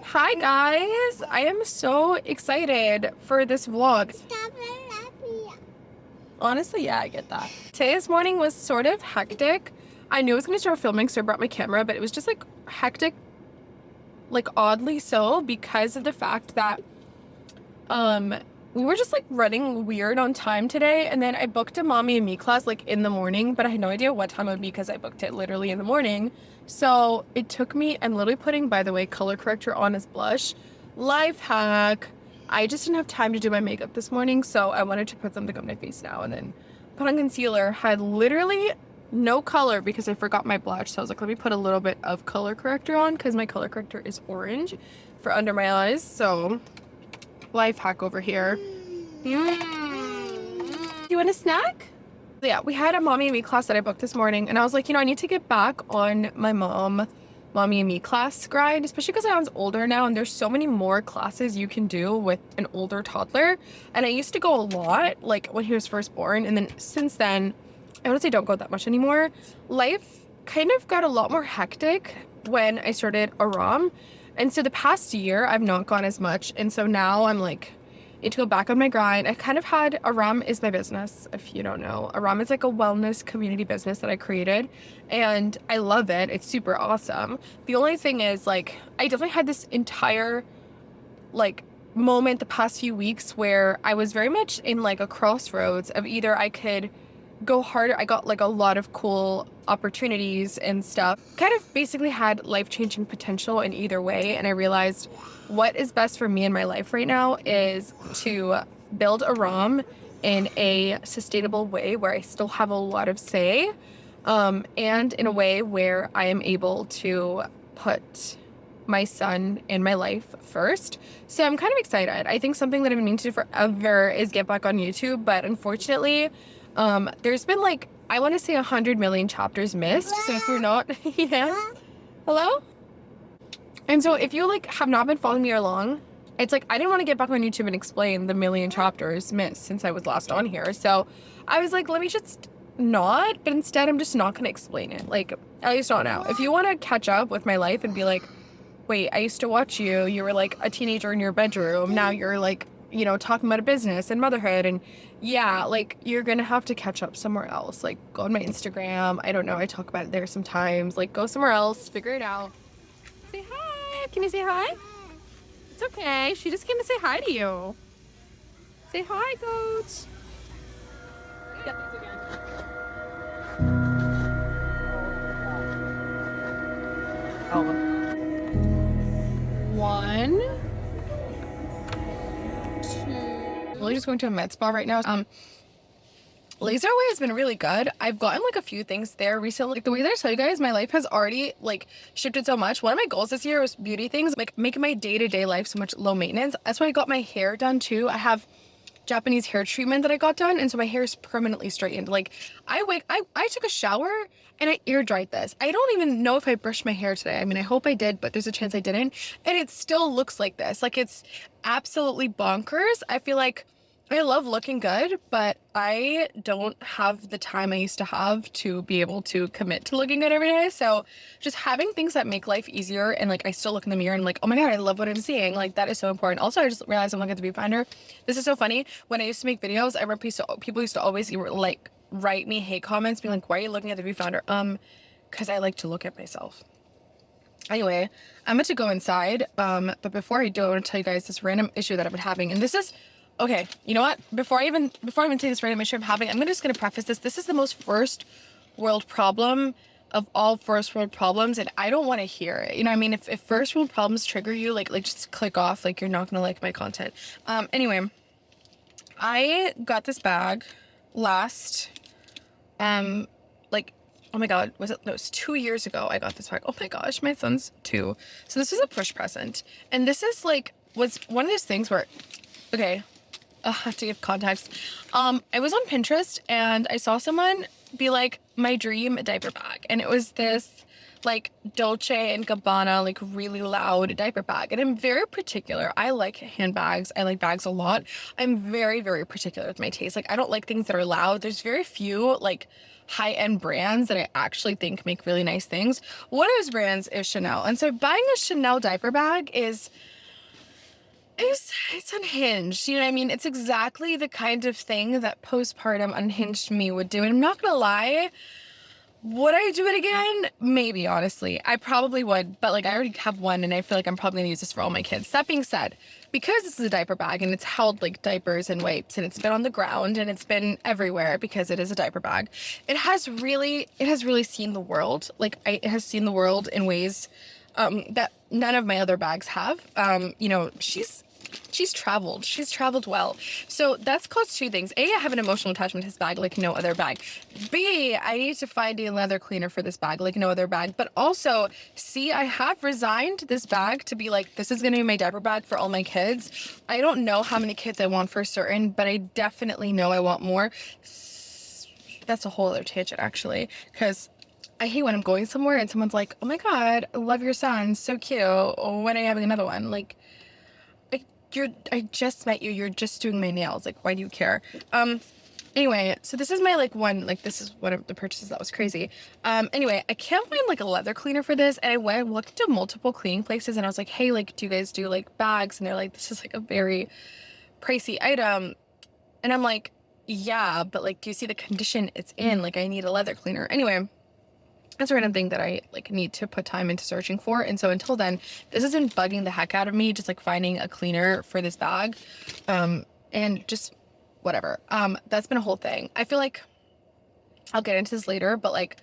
Hi guys, I am so excited for this vlog. Honestly, yeah, I get that. Today's morning was sort of hectic. I knew I was gonna start filming, so I brought my camera, but it was just like hectic, like oddly so, because of the fact that we were just like running weird on time today, and then I booked a mommy and me class like in the morning, but I had no idea what time it would be because I booked it literally in the morning. So it took me, I'm literally putting, by the way, color corrector on as blush. Life hack. I just didn't have time to do my makeup this morning, so I wanted to put something on my face now and then put on concealer. Had literally no color because I forgot my blush, so I was like, let me put a little bit of color corrector on because my color corrector is orange for under my eyes. So life hack over here. Do you want a snack? Yeah, we had a mommy and me class that I booked this morning, and I was like, I need to get back on my mommy and me class grind, especially because I was older now and there's so many more classes you can do with an older toddler. And I used to go a lot, like when he was first born, and then since then I honestly don't go that much anymore. Life kind of got a lot more hectic when I started Aram, and so the past year I've not gone as much, and so now I'm like, need to go back on my grind. I kind of had, Aram is my business, if you don't know. Aram is like a wellness community business that I created, and I love it. It's super awesome. The only thing is, like, I definitely had this entire like moment the past few weeks where I was very much in like a crossroads of either I could go harder. I got like a lot of cool opportunities and stuff, kind of basically had life-changing potential in either way, and I realized what is best for me in my life right now is to build Araam in a sustainable way where I still have a lot of say, and in a way where I am able to put my son in my life first. So I'm kind of excited. I think something that I've been meaning to do forever is get back on YouTube, but unfortunately there's been like, I want to say 100 million chapters missed. So if you're not, yeah, hello? And so if you like have not been following me along, it's like I didn't want to get back on YouTube and explain the million chapters missed since I was last on here. So I was like, let me just not, but instead I'm just not going to explain it. Like, at least not now. If you want to catch up with my life and be like, wait, I used to watch you, you were like a teenager in your bedroom, now you're like, talking about a business and motherhood, and yeah, like you're gonna have to catch up somewhere else. Like, go on my Instagram. I don't know, I talk about it there sometimes. Like, go somewhere else, figure it out. Say hi. Can you say hi? It's okay. She just came to say hi to you. Say hi, coach. Get this again. Oh. One, two. Really just going to a med spa right now. Laser away has been really good. I've gotten like a few things there recently. Like the way that I tell you guys, my life has already like shifted so much. One of my goals this year was beauty things, like making my day-to-day life so much low maintenance. That's why I got my hair done too. I have Japanese hair treatment that I got done, and so my hair is permanently straightened. Like I took a shower and I air dried this. I don't even know if I brushed my hair today. I mean, I hope I did, but there's a chance I didn't, and it still looks like this. Like, it's absolutely bonkers. I feel like I love looking good, but I don't have the time I used to have to be able to commit to looking good every day. So just having things that make life easier, and like I still look in the mirror and I'm like, oh my god, I love what I'm seeing. Like, that is so important. Also, I just realized I'm looking at the viewfinder. This is so funny. When I used to make videos, I remember people used to always like write me hate comments being like, why are you looking at the viewfinder? Because I like to look at myself. Anyway, I'm about to go inside, but before I do, I want to tell you guys this random issue that I've been having, and this is, okay, you know what? Before I even say this random issue I'm having, I'm just gonna preface this. This is the most first world problem of all first world problems, and I don't want to hear it. You know what I mean? If first world problems trigger you, like just click off. Like, you're not gonna like my content. Anyway, I got this bag last, like, oh my god, was it? No, it's 2 years ago I got this bag. Oh my gosh, my son's 2. So this is a push present, and this is like, was one of those things where, okay, I have to give context. I was on Pinterest and I saw someone be like, my dream diaper bag, and it was this like Dolce and Gabbana, like really loud diaper bag. And I'm very particular. I like handbags. I like bags a lot. I'm very, very particular with my taste. Like I don't like things that are loud. There's very few like high-end brands that I actually think make really nice things. One of those brands is Chanel. And so buying a Chanel diaper bag is it's unhinged. You know what I mean? It's exactly the kind of thing that postpartum unhinged me would do. And I'm not gonna lie, would I do it again? Maybe, honestly. I probably would, but like I already have one and I feel like I'm probably gonna use this for all my kids. That being said, because this is a diaper bag and it's held like diapers and wipes and it's been on the ground and it's been everywhere because it is a diaper bag, it has really seen the world. Like it has seen the world in ways that none of my other bags have. You know, she's traveled well. So that's caused two things. A, I have an emotional attachment to this bag like no other bag. B, I need to find a leather cleaner for this bag like no other bag. But also, C, I have resigned this bag to be like, this is going to be my diaper bag for all my kids. I don't know how many kids I want for certain, but I definitely know I want more. That's a whole other tangent, actually, because I hate when I'm going somewhere and someone's like, oh my God, I love your son, so cute. When are you having another one? Like, I just met you, you're just doing my nails. Like, why do you care? Anyway, so this is my like one, like this is one of the purchases that was crazy. Anyway, I can't find like a leather cleaner for this. And I looked into multiple cleaning places and I was like, hey, like, do you guys do like bags? And they're like, this is like a very pricey item. And I'm like, yeah, but like, do you see the condition it's in? Like, I need a leather cleaner. Anyway, that's a random thing that I like need to put time into searching for. And so until then, this has been bugging the heck out of me, just like finding a cleaner for this bag. And just whatever. That's been a whole thing. I feel like I'll get into this later, but like,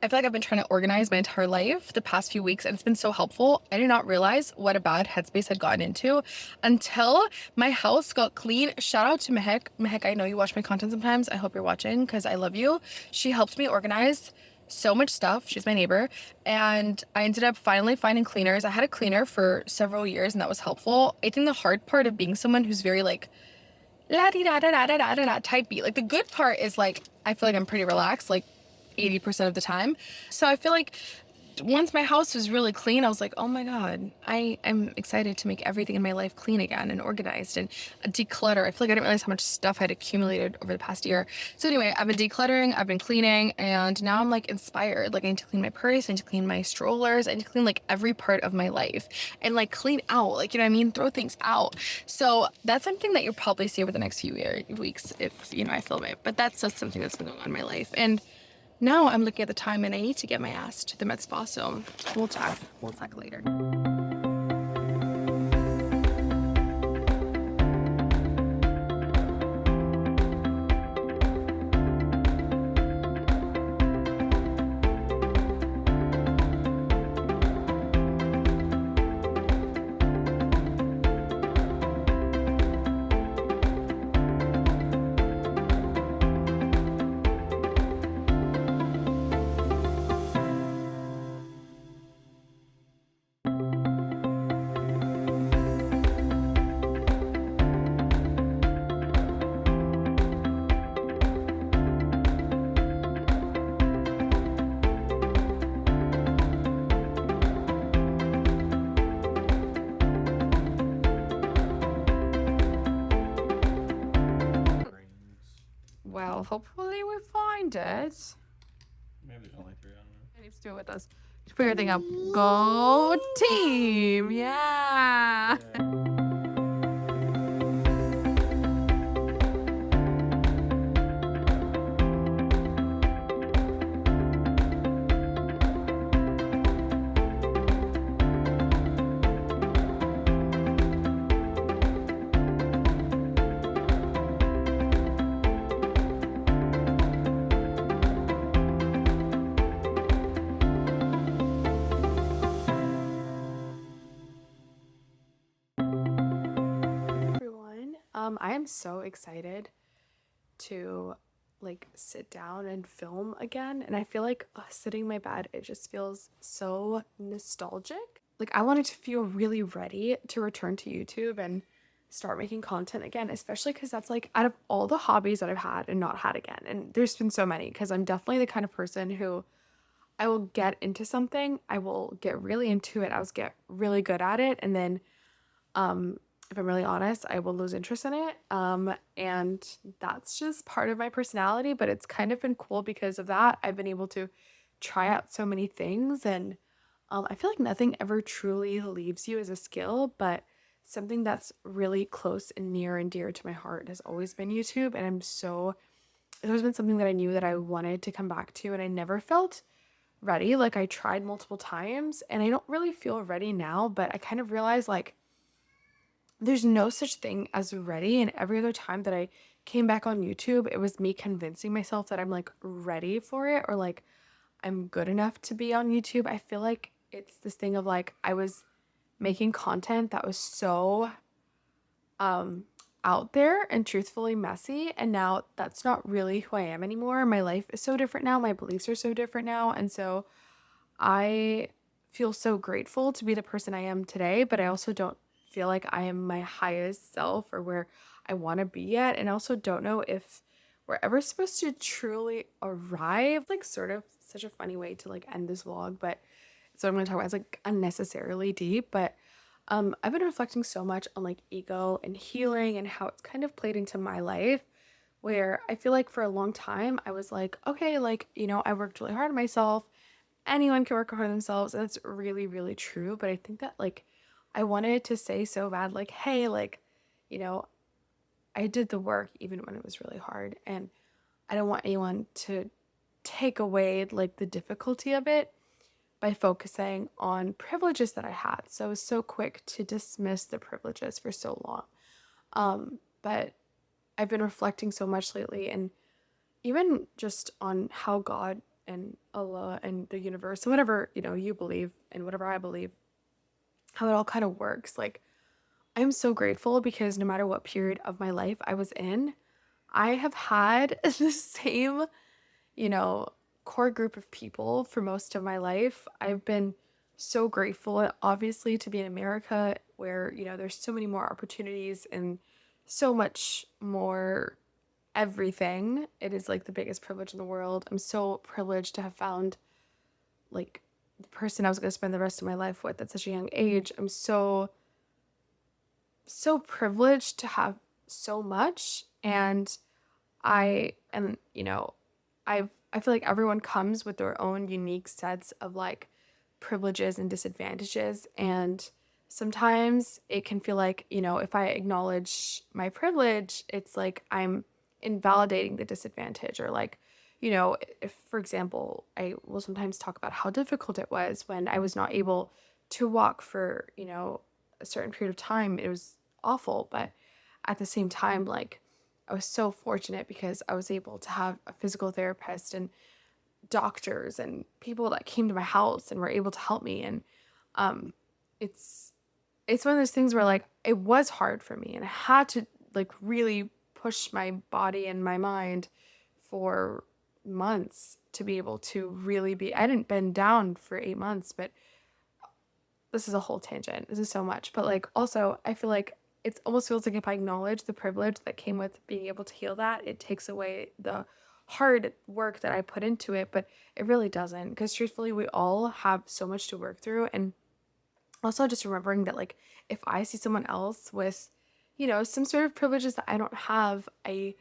I feel like I've been trying to organize my entire life the past few weeks and it's been so helpful. I did not realize what a bad headspace I'd gotten into until my house got clean. Shout out to Mehek. Mehek, I know you watch my content sometimes. I hope you're watching because I love you. She helped me organize so much stuff. She's my neighbor. And I ended up finally finding cleaners. I had a cleaner for several years and that was helpful. I think the hard part of being someone who's very like la di da da da da da da da type beat. Like the good part is like I feel like I'm pretty relaxed like 80% of the time. So I feel like once my house was really clean, I was like, oh my God, I am excited to make everything in my life clean again and organized and declutter. I feel like I didn't realize how much stuff had accumulated over the past year. So anyway, I've been decluttering, I've been cleaning, and now I'm like inspired. Like I need to clean my purse, I need to clean my strollers, I need to clean like every part of my life and like clean out, like, you know what I mean? Throw things out. So that's something that you'll probably see over the next few weeks if, you know, I film it. But that's just something that's been going on in my life. And now I'm looking at the time and I need to get my ass to the med spa, so we'll talk later. Well, hopefully we find it. Maybe there's only 3 on there. I need to do it with us. Put your thing up. Go team! Yeah. I am so excited to like sit down and film again, and I feel like sitting in my bed, it just feels so nostalgic. Like I wanted to feel really ready to return to YouTube and start making content again, especially because that's like out of all the hobbies that I've had and not had again, and there's been so many, because I'm definitely the kind of person who I will get into something, I will get really into it, I will get really good at it, and then if I'm really honest, I will lose interest in it. And that's just part of my personality, but it's kind of been cool because of that. I've been able to try out so many things, and I feel like nothing ever truly leaves you as a skill, but something that's really close and near and dear to my heart has always been YouTube. And it's always been something that I knew that I wanted to come back to, and I never felt ready. Like, I tried multiple times, and I don't really feel ready now, but I kind of realized, like, there's no such thing as ready. And every other time that I came back on YouTube, it was me convincing myself that I'm like ready for it, or like I'm good enough to be on YouTube. I feel like it's this thing of like I was making content that was so out there and truthfully messy, and now that's not really who I am anymore. My life is so different now. My beliefs are so different now. And so I feel so grateful to be the person I am today, but I also don't feel like I am my highest self or where I want to be yet. And I also don't know if we're ever supposed to truly arrive. Like, sort of such a funny way to like end this vlog, but so I'm going to talk about it's like unnecessarily deep, but I've been reflecting so much on like ego and healing and how it's kind of played into my life, where I feel like for a long time I was like, okay, like, I worked really hard on myself. Anyone can work hard on themselves. And it's really, really true. But I think that like I wanted to say so bad, like, hey, like, you know, I did the work even when it was really hard. And I don't want anyone to take away like the difficulty of it by focusing on privileges that I had. So I was so quick to dismiss the privileges for so long. But I've been reflecting so much lately, and even just on how God and Allah and the universe and whatever, you believe and whatever I believe, how it all kind of works. Like, I'm so grateful because no matter what period of my life I was in, I have had the same, you know, core group of people for most of my life. I've been so grateful, obviously, to be in America where, there's so many more opportunities and so much more everything. It is like the biggest privilege in the world. I'm so privileged to have found like the person I was going to spend the rest of my life with at such a young age. I'm so privileged to have so much, and I feel like everyone comes with their own unique sets of like privileges and disadvantages, and sometimes it can feel like, if I acknowledge my privilege, it's like I'm invalidating the disadvantage, or like, if, for example, I will sometimes talk about how difficult it was when I was not able to walk for, a certain period of time. It was awful, but at the same time, like, I was so fortunate because I was able to have a physical therapist and doctors and people that came to my house and were able to help me. And um, it's one of those things where like it was hard for me, and I had to like really push my body and my mind for months to be able to really be. I didn't bend down for 8 months, but this is a whole tangent. This is so much. But like also I feel like it almost feels like if I acknowledge the privilege that came with being able to heal that, it takes away the hard work that I put into it, but it really doesn't, because truthfully we all have so much to work through. And also just remembering that like if I see someone else with, some sort of privileges that I don't have, I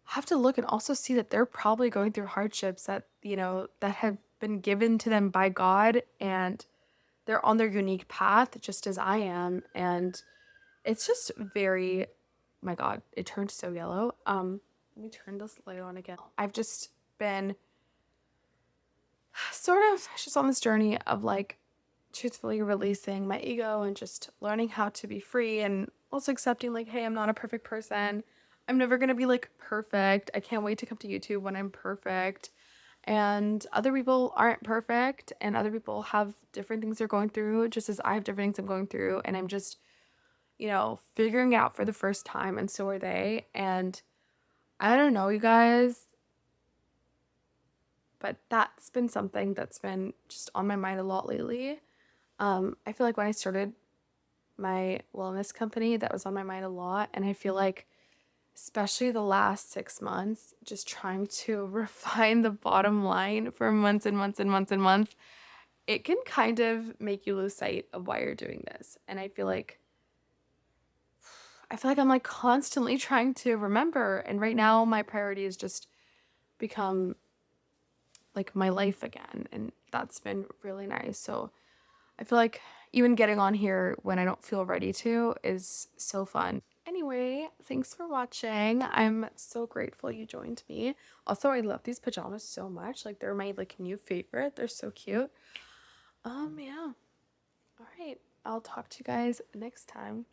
have to look and also see that they're probably going through hardships that, that have been given to them by God, and they're on their unique path just as I am. And it's just very, my God, it turned so yellow. Let me turn this light on again. I've just been sort of just on this journey of like truthfully releasing my ego and just learning how to be free, and also accepting like, hey, I'm not a perfect person. I'm never going to be like perfect. I can't wait to come to YouTube when I'm perfect. And other people aren't perfect, and other people have different things they're going through, just as I have different things I'm going through. And I'm just, figuring it out for the first time, and so are they. And I don't know, you guys, but that's been something that's been just on my mind a lot lately. I feel like when I started my wellness company, that was on my mind a lot. And I feel like especially the last 6 months, just trying to refine the bottom line for months and months and months and months, it can kind of make you lose sight of why you're doing this. And I feel like I'm like constantly trying to remember. And right now my priority has just become like my life again. And that's been really nice. So I feel like even getting on here when I don't feel ready to is so fun. Anyway, thanks for watching. I'm so grateful you joined me. Also, I love these pajamas so much. Like they're my like new favorite. They're so cute. Yeah. All right. I'll talk to you guys next time.